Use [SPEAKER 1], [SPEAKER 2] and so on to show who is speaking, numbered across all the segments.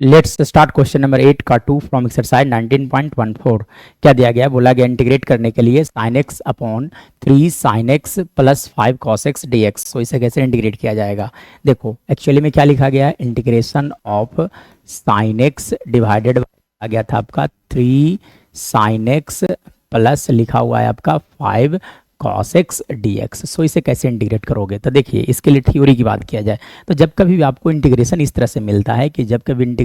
[SPEAKER 1] Let's start question number 8 का 2 from exercise 19.14। क्या दिया गया, बोला गया इंटीग्रेट करने के लिए sine x upon 3 sine x plus 5 cos x D x. तो इसे कैसे इंटीग्रेट किया जाएगा। देखो एक्चुअली में क्या लिखा गया है, integration of sine X divided आ गया था आपका 3 साइन एक्स प्लस लिखा हुआ है आपका 5 cos x dx। सो इसे कैसे इंटीग्रेट करोगे, तो देखिए इसके लिए थ्योरी की बात किया जाए तो जब कभी भी आपको इंटीग्रेशन इस तरह से मिलता है कि जब कभी मिलता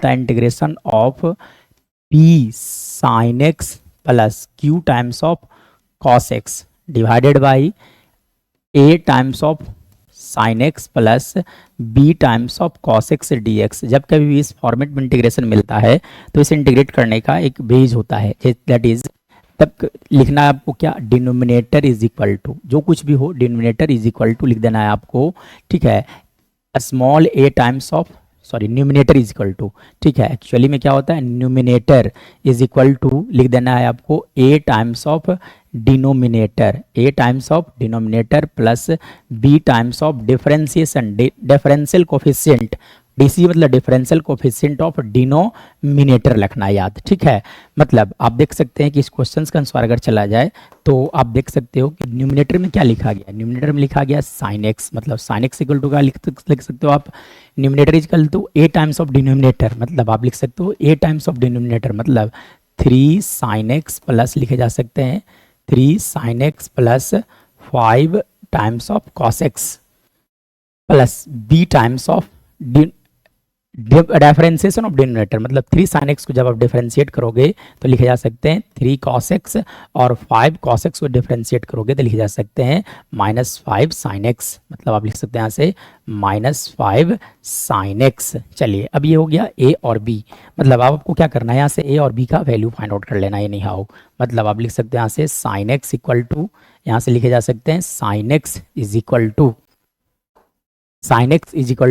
[SPEAKER 1] है integration of p sin x plus q times of cos x divided by a times of sin x plus b times of cos x dx, जब कभी भी इस फॉर्मेट में इंटीग्रेशन मिलता है तो इसे इंटीग्रेट करने का एक बेस होता है, दैट इज तब लिखना है आपको क्या, डिनोमिनेटर इज इक्वल टू, जो कुछ भी हो डिनोमिनेटर इज इक्वल टू लिख देना है आपको, ठीक है, small a times of numerator is equal to, ठीक है, एक्चुअली में क्या होता है न्यूमिनेटर इज इक्वल टू लिख देना है आपको a times of denominator plus b times of differential coefficient, DC मतलब डिफरेंशियल कोफिशिएंट ऑफ डिनोमिनेटर रखना याद, ठीक है। मतलब आप देख सकते हैं कि इस क्वेश्चन के अनुसार अगर चला जाए तो आप देख सकते हो कि न्यूमिनेटर में क्या लिखा गया, न्यूमिनेटर में लिखा गया साइन एक्स, मतलब साइन एक्स इक्वल टू क्या लिख सकते हो आप, numerator equal to a times of denominator, मतलब आप लिख सकते हो ए टाइम्स ऑफ डिनोमिनेटर मतलब 3 साइन एक्स प्लस लिखे जा सकते हैं 3 sine x plus 5 times of cos x plus b times of differentiation of denominator, मतलब 3 sin x को जब आप डिफरेंशिएट करोगे तो लिखे जा सकते हैं 3 cos x और 5 cos x को डिफरेंशिएट करोगे तो लिखे जा सकते हैं -5 sin x, मतलब आप लिख सकते हैं यहाँ से -5 sin x। चलिए अब ये हो गया a और b, मतलब आपको क्या करना है यहाँ से a और b का वैल्यू फाइंड आउट कर लेना है, नहीं हाउ, मतलब आप लिख सकते हैं यहाँ से sin x इक्वल टू, यहाँ से लिखे जा सकते हैं sin x is equal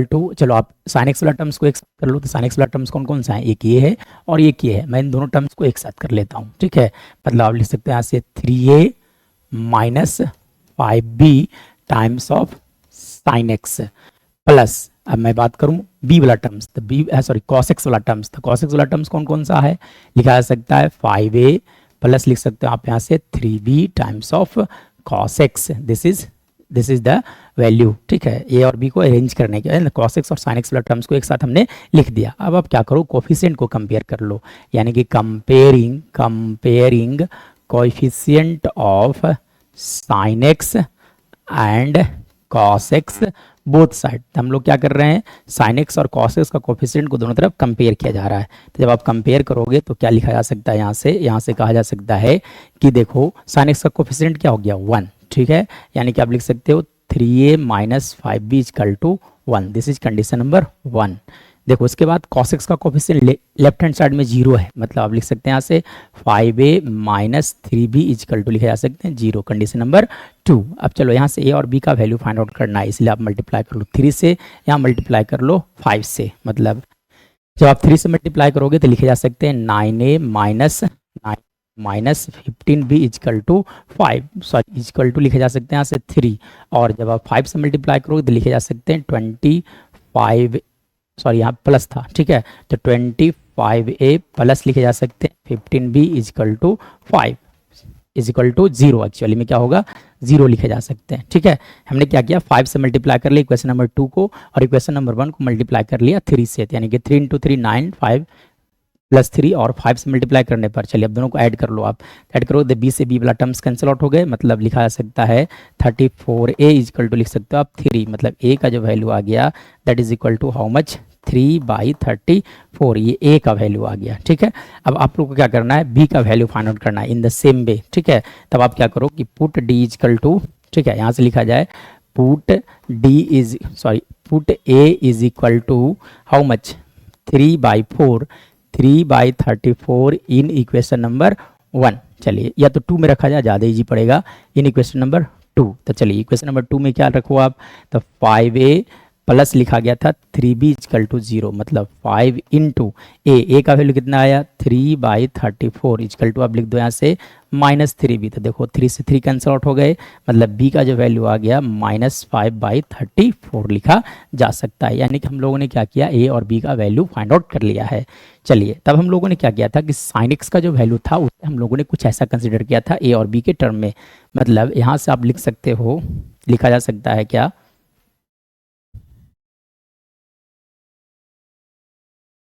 [SPEAKER 1] to चलो आप साइन एक्स वाला टर्म्स को एक साथ कर लो, तो साइन एक्स वाला टर्म्स कौन कौन सा है, एक ये है और एक ये है, मैं इन दोनों टर्म्स को एक साथ कर लेता हूँ, ठीक है, मतलब आप लिख सकते हैं यहाँ से 3a minus 5b times of sine x plus, अब मैं बात करूँ b वाला टर्म्स, तो cos x वाला टर्म्स, तो cos x वाला टर्म्स कौन कौन सा है, लिखा जा सकता है 5a प्लस लिख सकते हो आप यहाँ से 3b times of cos x, this is the value, ठीक है, ए और बी को अरेंज करने के cos x और sin x वाला टर्म्स को एक साथ हमने लिख दिया। अब आप क्या करो, कोफिशिएंट को कंपेयर कर लो, यानी कि comparing coefficient of sin x and cos x both side, हम लोग क्या कर रहे हैं sin x और cos x का कोफिशिएंट को दोनों तरफ कंपेयर किया जा रहा है, तो जब आप कंपेयर करोगे तो क्या लिखा जा सकता है, यहाँ से कहा जा सकता है कि देखो sin x का कोफिशिएंट क्या हो गया 1, ठीक है, यानी कि आप लिख सकते हो 3a minus 5b equal to 1, this is condition number 1। देखो उसके बाद cos x का कोफिशिएंट लेफ्ट हैंड साइड में 0 है, मतलब आप लिख सकते हैं यहाँ से 5a minus 3b equal to लिखे जा सकते हैं 0, कंडीशन नंबर 2। अब चलो यहाँ से a और b का वैल्यू फाइंड आउट करना है, इसलिए आप मल्टीप्लाई कर लो 3 से, यहाँ मल्टीप्लाई कर लो 5 से, मतलब जब आप 3 से मल्टीप्लाई करोगे तो लिखे जा सकते हैं 9a minus 15b equal to 5 equal to लिखे जा सकते हैं यहाँ से 3, और जब आप 5 से मल्टीप्लाई करोगे तो लिखे जा सकते हैं 25, यहाँ प्लस था, ठीक है, तो 25a प्लस लिखे जा सकते हैं 15b equal to 5 equal to 0, actually में क्या होगा 0 लिखे जा सकते हैं, ठीक है। हमने क्या किया 5 से मल्टीप्लाई कर लिया इक्वेशन नंबर 2 को, और इक्वेशन नंबर 1 को मल्टीप्लाई कर लिया 3 से, यानी कि 3 × 3 9, 5 प्लस 3 और 5 से मल्टीप्लाई करने पर, चलिए अब दोनों को ऐड कर लो, आप ऐड करो तो b से b वाला टर्म्स कैंसिल आउट हो गए, मतलब लिखा जा सकता है 34a इक्वल टू लिख सकते हो आप 3, मतलब a का जो वैल्यू आ गया that is equal to how much 3/34, ये a का वैल्यू आ गया, ठीक है। अब आप लोग को क्या करना है, b का वैल्यू फाइंड आउट करना है इन द सेम वे, ठीक है, तब आप क्या करो कि पुट d इक्वल टू, ठीक है, यहाँ से लिखा जाए put a is equal to how much 3/34 in equation number 1, चलिए या तो 2 में रखा जाए, ज़्यादा इजी पड़ेगा, इन इक्वेशन नंबर 2, तो चलिए इक्वेशन नंबर 2 में क्या रखो आप, तो 5a प्लस लिखा गया था 3b इजकल टू 0, मतलब 5 इंटू ए का वैल्यू कितना आया 3/34 इजकल टू आप लिख दो यहाँ से -3b। तो देखो 3 से 3 कैंसिल आउट हो गए, मतलब b का जो वैल्यू आ गया -5/34 लिखा जा सकता है। यानी कि हम लोगों ने क्या किया, a और b का वैल्यू फाइंड आउट कर लिया है। चलिए, तब हम लोगों ने क्या किया था कि sin x का जो वैल्यू था उसे हम लोगों ने कुछ ऐसा कंसिडर किया था a और b के टर्म में। मतलब यहाँ से आप लिख सकते हो, लिखा जा सकता है क्या,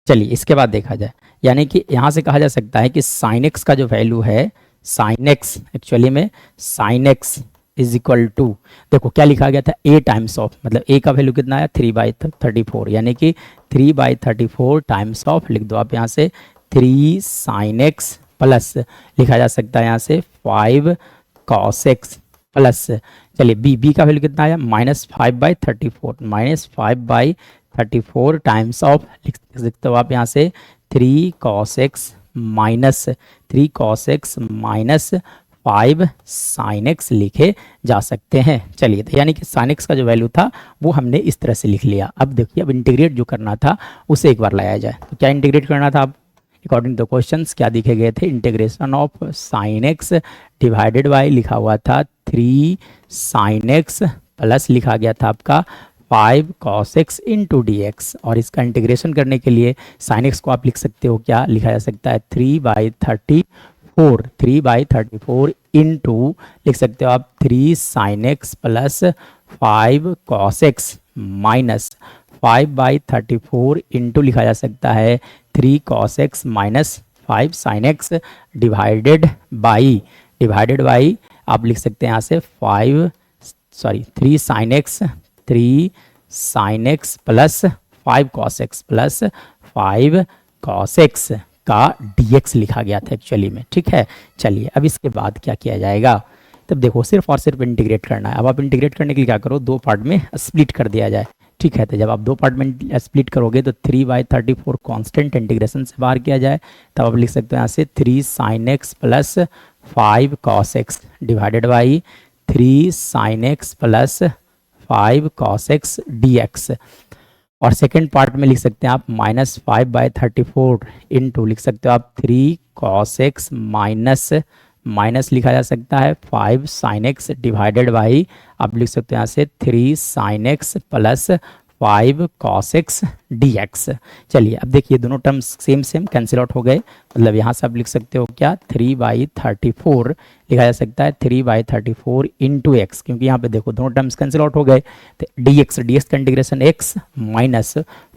[SPEAKER 1] चलिए इसके बाद देखा जाए। यानी कि यहाँ से कहा जा सकता है कि sin x का जो वैल्यू है, sin x एक्चुअली में sin x is equal to, देखो क्या लिखा गया था a टाइम्स ऑफ, मतलब a का वैल्यू कितना आया 3/34, यानी कि 3/34 टाइम्स ऑफ लिख दो आप यहाँ से 3 sin x प्लस लिखा जा सकता है यहाँ से 5 cos x प्लस, चलिए b का वैल्यू कितना आया -5/34, -5/34 टाइम्स ऑफ लिख सकते हो आप यहाँ से 3 cos x minus 5 sin x लिखे जा सकते हैं। चलिए, तो यानी कि sin x का जो वैल्यू था वो हमने इस तरह से लिख लिया। अब देखिए, अब इंटीग्रेट जो करना था उसे एक बार लाया जाए। तो क्या इंटीग्रेट करना था, अब अकॉर्डिंग टू क्वेश्चंस क्या दिखे गए थे, integration of sin x divided by लिखा हुआ था 3 sin x प्लस लिखा गया था आपका 5 cos x into D x. और इसका इंटीग्रेशन करने के लिए sin x को आप लिख सकते हो, क्या लिखा जा सकता है 3/34 इंटू लिख सकते हो आप 3 sin x plus 5 cos x minus 5/34 into लिखा जा सकता है 3 cos x minus 5 sin x divided by आप लिख सकते हैं यहाँ से 3 sin x plus 5 cos x का dx लिखा गया था एक्चुअली में, ठीक है। चलिए, अब इसके बाद क्या किया जाएगा, तब देखो सिर्फ और सिर्फ इंटीग्रेट करना है। अब आप इंटीग्रेट करने के लिए क्या करो, दो पार्ट में स्प्लिट कर दिया जाए, ठीक है। तो जब आप दो पार्ट में स्प्लिट करोगे तो 3/34 कांस्टेंट इंटीग्रेशन से बाहर किया जाए, तब आप लिख सकते हो यहाँ से 3 sin x plus 5 cos x divided by 3 sin x plus 5 cos x dx। और सेकेंड पार्ट में लिख सकते हैं आप -5/34 इंटू लिख सकते हो आप 3 cos x माइनस लिखा जा सकता है 5 sin x डिवाइडेड बाई आप लिख सकते हो यहाँ से 3 sin x plus 5 cos x dx। चलिए, अब देखिए दोनों टर्म्स सेम कैंसिल आउट हो गए, मतलब यहाँ से आप लिख सकते हो क्या 3/34 लिखा जा सकता है 3/34 इंटू एक्स, क्योंकि यहाँ पे देखो दोनों टर्म्स कैंसिल आउट हो गए। तो dx का इंटीग्रेशन x माइनस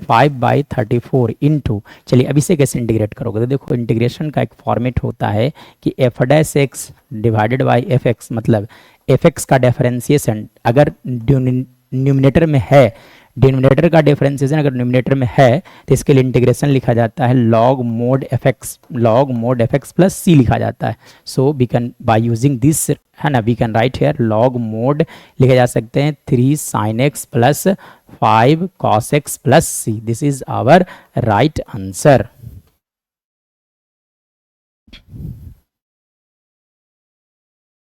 [SPEAKER 1] 5/34 इंटू, चलिए अब इसे कैसे इंटीग्रेट करोगे, तो देखो इंटीग्रेशन का एक फॉर्मेट होता है कि f' डिवाइडेड बाई fx, मतलब fx का डिफरेंशिएशन अगर न्यूमिनेटर में है, डिनोमिनेटर का डिफरेंशिएशन अगर न्यूमिनेटर में है तो इसके लिए इंटीग्रेशन लिखा जाता है log mod fx plus c लिखा जाता है। So we can by using this, है ना, we can write here log mod लिखे जा सकते हैं 3 sin x plus 5 cos x plus c। This is our right answer.